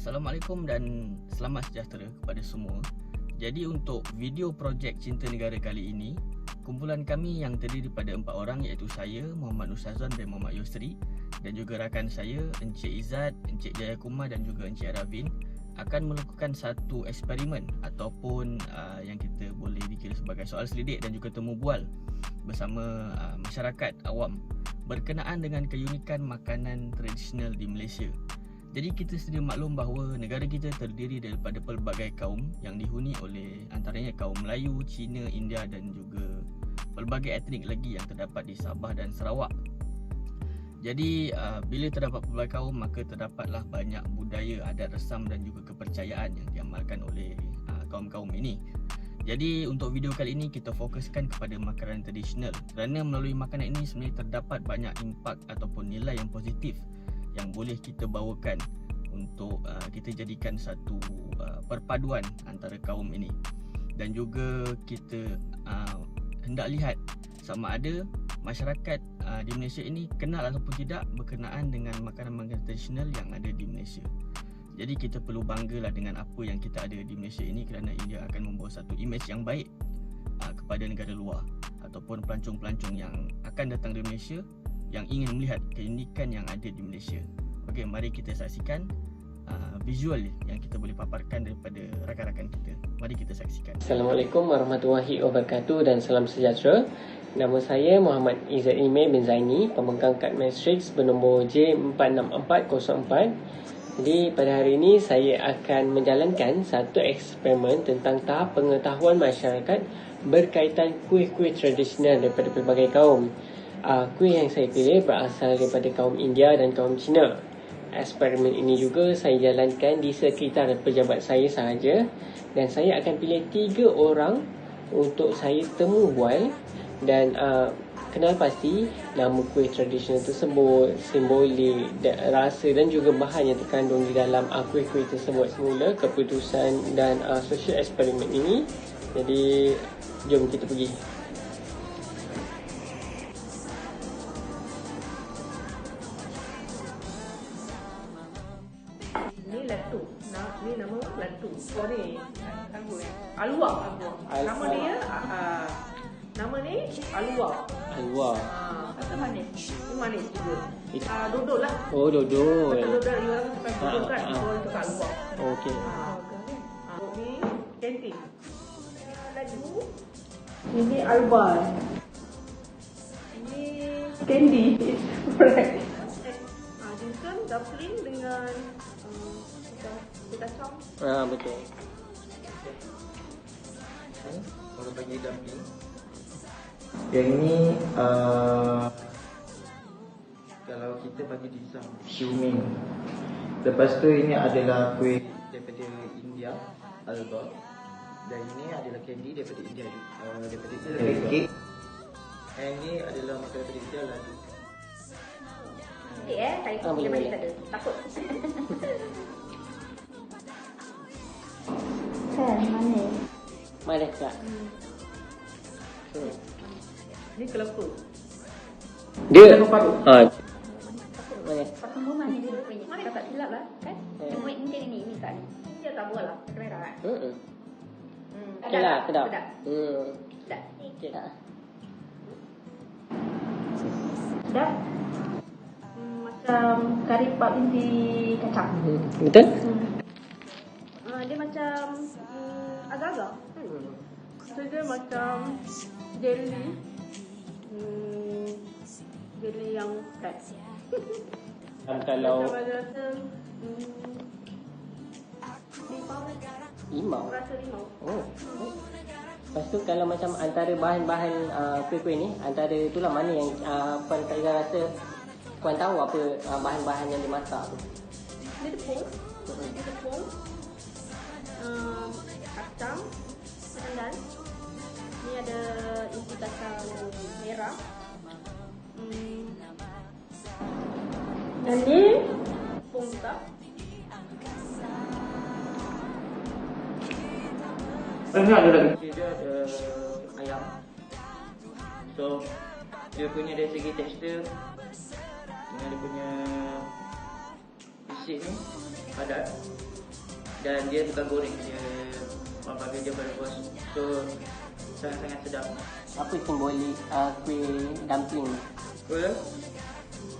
Assalamualaikum dan selamat sejahtera kepada semua. Jadi untuk video projek Cinta Negara kali ini, kumpulan kami yang terdiri daripada 4 orang iaitu saya, Muhammad Nusazwan dan Muhammad Yusri, dan juga rakan saya Encik Izzat, Encik Jayakumar dan juga Encik Ravin akan melakukan satu eksperimen ataupun yang kita boleh dikira sebagai soal selidik dan juga temu bual bersama masyarakat awam berkenaan dengan keunikan makanan tradisional di Malaysia. Jadi kita sedia maklum bahawa negara kita terdiri daripada pelbagai kaum yang dihuni oleh antaranya kaum Melayu, Cina, India dan juga pelbagai etnik lagi yang terdapat di Sabah dan Sarawak. Jadi bila terdapat pelbagai kaum, maka terdapatlah banyak budaya, adat, resam dan juga kepercayaan yang diamalkan oleh kaum-kaum ini. Jadi untuk video kali ini kita fokuskan kepada makanan tradisional kerana melalui makanan ini sebenarnya terdapat banyak impak ataupun nilai yang positif yang boleh kita bawakan untuk kita jadikan satu perpaduan antara kaum ini. Dan juga kita hendak lihat sama ada masyarakat di Malaysia ini kenal ataupun tidak berkenaan dengan makanan-makanan tradisional yang ada di Malaysia. Jadi kita perlu banggalah dengan apa yang kita ada di Malaysia ini kerana ia akan membawa satu imej yang baik kepada negara luar ataupun pelancong-pelancong yang akan datang di Malaysia yang ingin melihat keunikan yang ada di Malaysia. Okey, mari kita saksikan visual yang kita boleh paparkan daripada rakan-rakan kita. Mari kita saksikan. Assalamualaikum warahmatullahi wabarakatuh dan salam sejahtera. Nama saya Muhammad Izzat Imeh bin Zaini, pemegang kad Matrix bernombor J46404. Jadi pada hari ini saya akan menjalankan satu eksperimen tentang tahap pengetahuan masyarakat berkaitan kuih-kuih tradisional daripada pelbagai kaum. Kuih yang saya pilih berasal daripada kaum India dan kaum Cina. Eksperimen ini juga saya jalankan di sekitar pejabat saya sahaja dan saya akan pilih 3 orang untuk saya temu bual dan kenal pasti nama kuih tradisional tersebut, simbolik, rasa dan juga bahan yang terkandung di dalam kuih-kuih tersebut semula keputusan dan social eksperimen ini. Jadi jom kita pergi. Ni latu. Ni nama latu. Oh ni. Aluak. Nama dia nama ni aluak. Aluak. Kata manis. Ini manis juga. Dodol lah. Oh, dodol. Dodol you orang sampai dodol kan. Dodol tu aluak. Okey. Ni cantik. Laju. Ini albar. Ini candy. Alright. Dimsum, dumpling dengan kacang. Betul. Orang bagi dumpling. Yang ni kalau kita bagi disam fuming. Lepas tu ini adalah kuih daripada India, alba. Dan ini adalah candy daripada India juga. Daripada India cake. And ini adalah makanan tradisional ladu. Saya boleh, boleh boleh. ada. Takut. Manis. Manis tak? Ni kelapa. Dia paru. Manis. Semua manis dia punya. Mana tak silap lah kan? Semua ini ni tak ni. Dia tak buat lah. Merah kan? Okey lah, sedap. Sedap. Sedap. Okey lah. Sedap. Macam kari pap inti kacang. Betul? Dia macam agak-agak. So dia macam jelly. Jelly yang flat. Kalau Macam ada rasa limau. rasa limau. Oh. Lepas tu kalau macam antara bahan-bahan kuih-kuih ni, antara itulah mana yang Puan Kak Izzah rasa Puan tahu apa bahan-bahan yang dimasak tu? Dia tepung. Dia tepung. Kacang. Pandan. Ni ada isi kacang merah. Dan ni tepung juga. Ini ada lagi. Dia ada ayam. So dia punya dari segi tekstur dengan dia punya isi ni padat dan dia bukan goreng, dia orang panggil dia merebus. So sangat-sangat sedap. Apa simbolik kuih dumpling ni? Betul?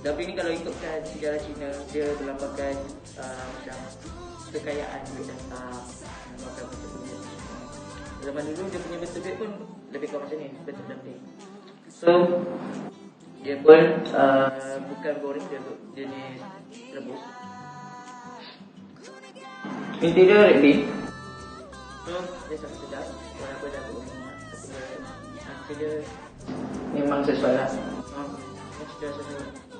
Dumpling ni kalau ikutkan sejarah Cina, dia berlambangkan macam kekayaan duit dasar, makan bentuk duit. Zaman dulu dia punya bentuk duit pun lebih kurang macam ni, bentuk dumpling. So dia pun bukan goreng, dia jenis rebus. Inti dia red bean. So dia sangat sedap, walaupun dah goreng, tapi dia memang sesuai lah. Sesuai sesuai.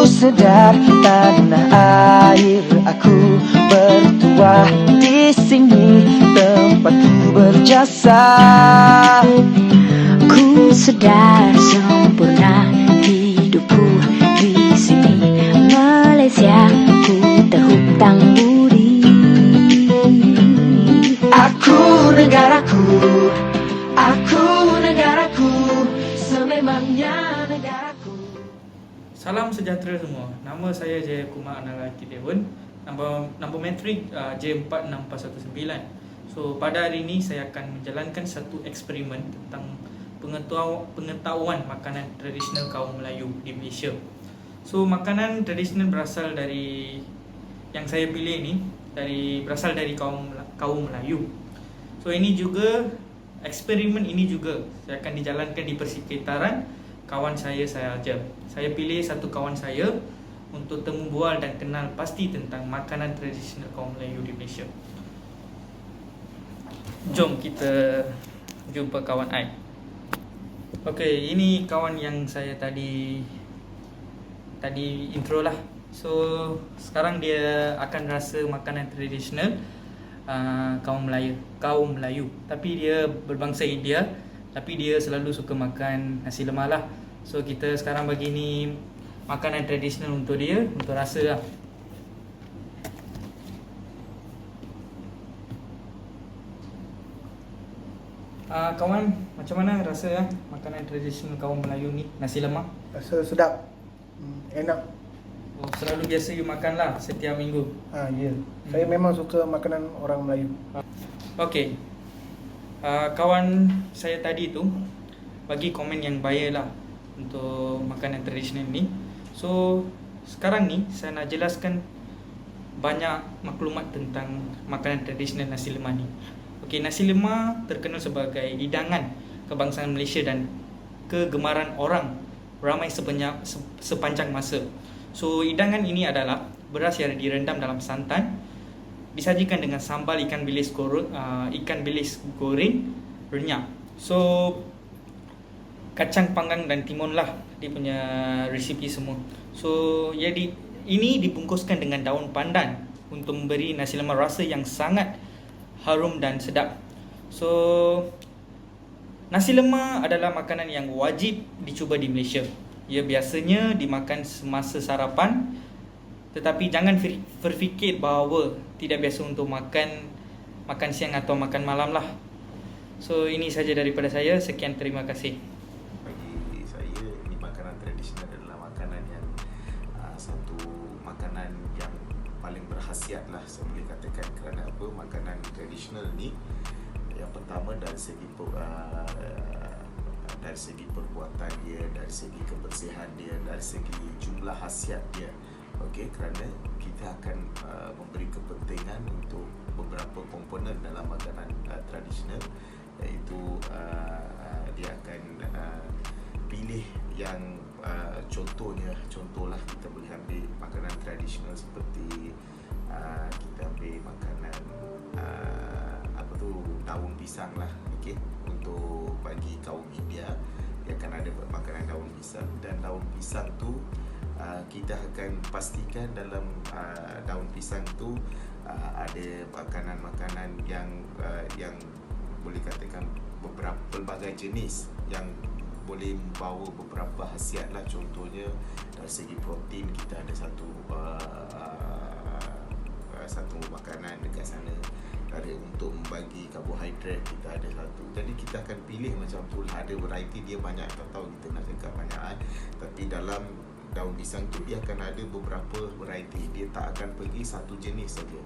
Sedar tanah air aku bertuah di sini, tempatku berjasa. Ku sedar sempurna hidupku di sini, Malaysia ku terhutang budi. Aku negaraku, sememangnya negaraku. Salam sejahtera semua. Nama saya Jayakumar Analaki Dewan. Nombor matrik J46419. So pada hari ini saya akan menjalankan satu eksperimen tentang pengetahuan makanan tradisional kaum Melayu di Malaysia. So makanan tradisional berasal dari yang saya pilih ni berasal dari kaum Melayu. So ini juga eksperimen ini juga saya akan dijalankan di persekitaran kawan saya ajar. Saya pilih satu kawan saya untuk temu bual dan kenal pasti tentang makanan tradisional kaum Melayu di Malaysia. Jom kita jumpa kawan I. Okey, ini kawan yang saya tadi intro lah. So sekarang dia akan rasa makanan tradisional kaum Melayu. Tapi dia berbangsa India, tapi dia selalu suka makan nasi lemak lah. So kita sekarang bagi ni makanan tradisional untuk dia, untuk rasa lah. Kawan, macam mana rasa makanan tradisional kaum Melayu ni, nasi lemak? Rasa sedap, enak. Oh, selalu biasa you makan lah setiap minggu? Ya, saya memang suka makanan orang Melayu. Okey, kawan saya tadi tu bagi komen yang baik lah untuk makanan tradisional ni. So sekarang ni saya nak jelaskan banyak maklumat tentang makanan tradisional nasi lemak ni. Okey, nasi lemak terkenal sebagai hidangan kebangsaan Malaysia dan kegemaran orang ramai sepanjang masa. So hidangan ini adalah beras yang direndam dalam santan, disajikan dengan sambal ikan bilis goreng renyah. So kacang panggang dan timun lah dia punya resipi semua. So ini dibungkuskan dengan daun pandan untuk memberi nasi lemak rasa yang sangat harum dan sedap. So nasi lemak adalah makanan yang wajib dicuba di Malaysia. Ia biasanya dimakan semasa sarapan, tetapi jangan berfikir bahawa tidak biasa untuk makan siang atau makan malam lah. So ini saja daripada saya. Sekian, terima kasih. Bagi saya, ini makanan tradisional adalah makanan yang satu makanan yang paling berkhasiat lah, saya boleh katakan. Kerana apa? Makanan tradisional ni yang pertama dari segi perbuatan dia, dari segi kebersihan dia, dari segi jumlah khasiat dia. Okey, kerana kita akan memberi kepentingan untuk beberapa komponen dalam makanan tradisional, iaitu dia akan pilih yang contohlah kita boleh ambil makanan tradisional seperti kita ambil makanan daun pisang lah. Okey, untuk bagi kaum India dia akan ada makanan daun pisang, dan daun pisang tu kita akan pastikan dalam daun pisang tu ada makanan-makanan yang boleh katakan pelbagai jenis yang boleh membawa beberapa khasiat lah. Contohnya dari segi protein, kita ada satu makanan dekat sana ada untuk membagi karbohidrat, kita ada satu. Jadi kita akan pilih macam tu lah. Ada variety dia banyak, tak tahu kita nak cakap banyak kan. Tapi dalam daun pisang tu dia akan ada beberapa variety. Dia tak akan pergi satu jenis saja.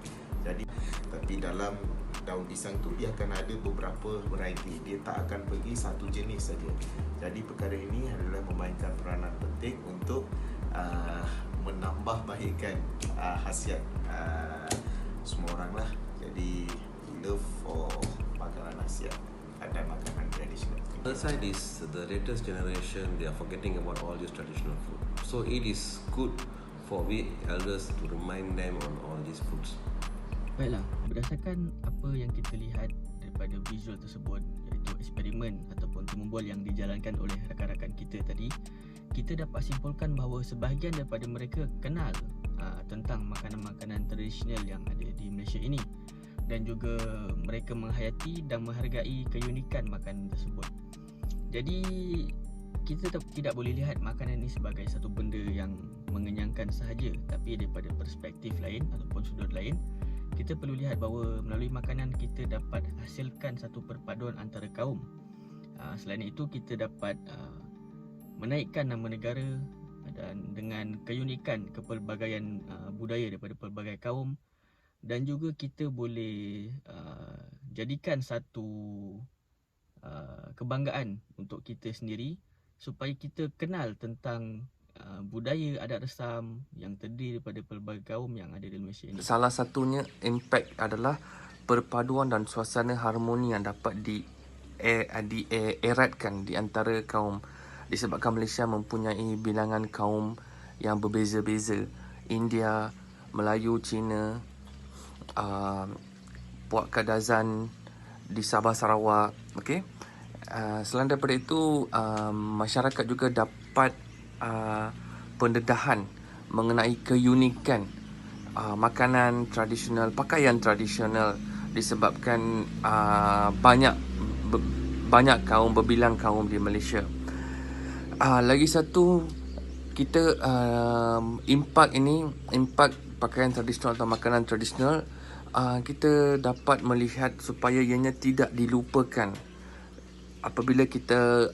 Jadi tapi dalam daun pisang tu dia akan ada beberapa variety. Dia tak akan pergi satu jenis saja. Jadi perkara ini adalah memainkan peranan penting untuk menambah baikkan khasiat semua orang lah. Jadi love for makanan Asia dan makanan tradisional. The other side is the latest generation, they are forgetting about all this traditional food. So it is good for we elders to remind them on all these foods. Baiklah, berdasarkan apa yang kita lihat daripada visual tersebut, iaitu eksperimen ataupun temubual yang dijalankan oleh rakan-rakan kita tadi, kita dapat simpulkan bahawa sebahagian daripada mereka kenal tentang makanan-makanan tradisional yang ada di Malaysia ini, dan juga mereka menghayati dan menghargai keunikan makanan tersebut. Jadi kita tidak boleh lihat makanan ini sebagai satu benda yang mengenyangkan sahaja, tapi daripada perspektif lain ataupun sudut lain, kita perlu lihat bahawa melalui makanan kita dapat hasilkan satu perpaduan antara kaum. Selain itu, kita dapat menaikkan nama negara dan dengan keunikan kepelbagaian budaya daripada pelbagai kaum, dan juga kita boleh jadikan satu kebanggaan untuk kita sendiri supaya kita kenal tentang budaya adat resam yang terdiri daripada pelbagai kaum yang ada di Malaysia ini. Salah satunya impact adalah perpaduan dan suasana harmoni yang dapat dieratkan di antara kaum, disebabkan Malaysia mempunyai bilangan kaum yang berbeza-beza. India, Melayu, Cina, Puak Kadazan di Sabah Sarawak. Okay? Selain daripada itu, masyarakat juga dapat pendedahan mengenai keunikan makanan tradisional, pakaian tradisional, disebabkan banyak kaum, berbilang kaum di Malaysia. Lagi satu, kita impak pakaian tradisional atau makanan tradisional, kita dapat melihat supaya ianya tidak dilupakan apabila kita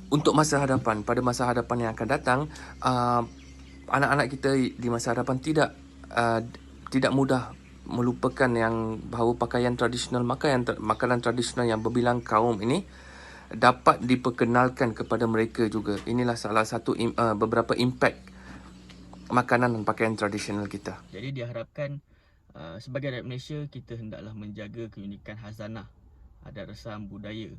untuk masa hadapan, pada masa hadapan yang akan datang, anak-anak kita di masa hadapan tidak mudah melupakan yang bahawa pakaian tradisional, makanan tradisional yang berbilang kaum ini dapat diperkenalkan kepada mereka juga. Inilah salah satu beberapa impact makanan dan pakaian tradisional kita. Jadi diharapkan sebagai rakyat Malaysia, kita hendaklah menjaga keunikan khazanah adat resam budaya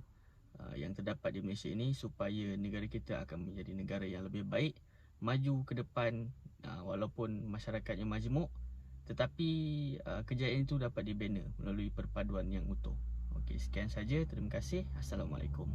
yang terdapat di Malaysia ini, supaya negara kita akan menjadi negara yang lebih baik, maju ke depan. Walaupun masyarakatnya majmuk, tetapi kejayaan itu dapat dibina melalui perpaduan yang utuh. Okey, sekian saja. Terima kasih. Assalamualaikum.